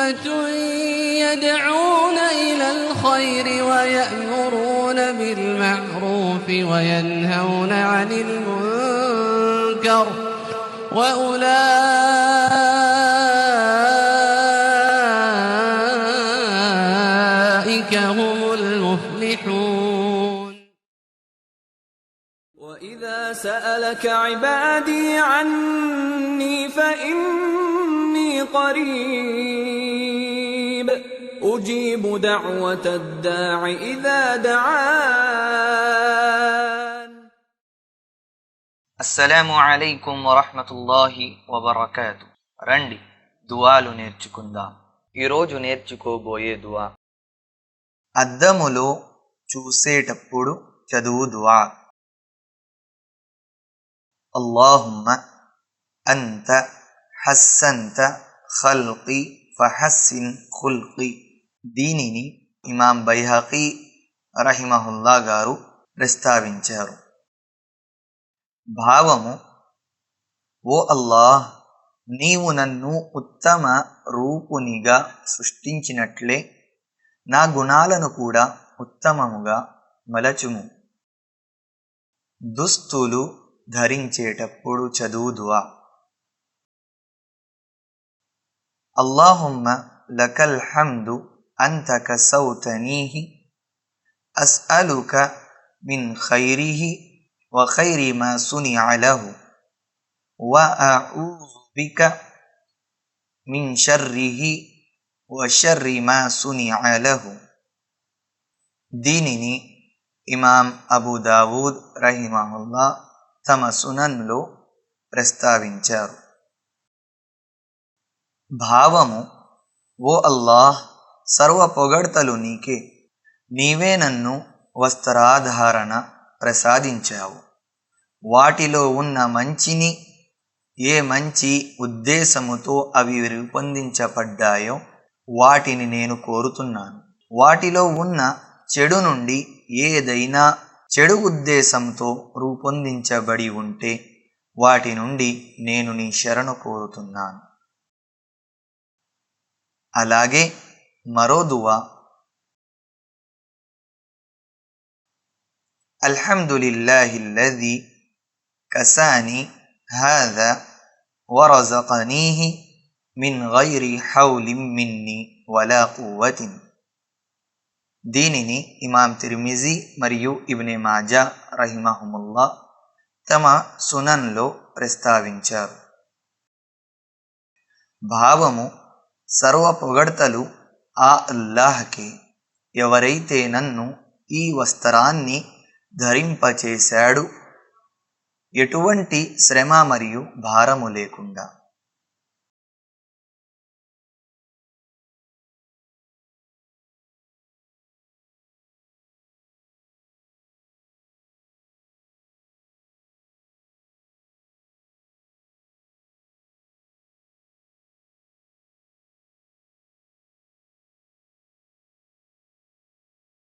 طَائِفَةٌ يَدْعُونَ إِلَى الْخَيْرِ وَيَأْمُرُونَ بِالْمَعْرُوفِ وَيَنْهَوْنَ عَنِ الْمُنكَرِ وَأُولَٰئِكَ هُمُ الْمُفْلِحُونَ. وَإِذَا سَأَلَكَ عِبَادِي عَنِّي فَإِنِّي قَرِيبٌ أُجِيبُ دَعْوَةَ الدَّاعِ إِذَا دَعَانِ. అస్సలాము అలైకుం వరహ్మతుల్లాహి వబరకాతు. రండి దువాలు నేర్చుకుందాం. ఈరోజు నేర్చుకోబోయే దువా అద్దములో చూసేటప్పుడు చదువు దువా. అల్లాహుమ్మ అంత హస్సంత ఖల్qi ఫహస్సిన్ ఖుల్qi. దీనిని ఇమాం బైహఖీ రహిమహుల్లా గారు ప్రస్తావించారు. భావము: ఓ అల్లాహ్, నీవు నన్ను ఉత్తమ రూపునిగా సృష్టించినట్లే నా గుణాలను కూడా ఉత్తమముగా మలచుము. దుస్తులు ధరించేటప్పుడు చదువు దువా. అల్లాహుమ్మ లకల్ హమ్దు అంత కసౌతనీహి అస్అలుక మిన్ ఖైరిహి وخير ما صنع له وأعوذ بك من شره وشر ما صنع له. దీనిని ఇమాం అబూ దావూద్ రహిమహుల్లా తమ సునన్లో ప్రస్తావించారు. భావము: ఓ అల్లాహ్, సర్వ పొగడ్తలు నీకే. నీవే నన్ను వస్త్రాధారణ ప్రసాదించావు. వాటిలో ఉన్న మంచిని, ఏ మంచి ఉద్దేశముతో అవి రూపొందించబడ్డాయో వాటిని నేను కోరుతున్నాను. వాటిలో ఉన్న చెడు నుండి ఏదైనా చెడు ఉద్దేశంతో రూపొందించబడి ఉంటే వాటి నుండి నేను నీ శరణు కోరుతున్నాను. అలాగే మరో దువా: అల్హమ్దులిల్లాహిల్లజీ కసాని హాజా వరజకనీహి మిన్ గైరి హౌలిన్ మిన్నీ వలా కువ్వతిన్. దీనిని ఇమాం తిర్మిజీ మరియు ఇబ్నె మాజా రహిమహుముల్లా తమ సునన్లో ప్రస్తావించారు. భావము: సర్వ పొగడ్తలు ఆ అల్లాహ్కే. ఎవరైతే నన్ను ఈ వస్త్రాన్ని ధరింపచేశాడు, ఎటువంటి శ్రమ మరియు భారము లేకుండా.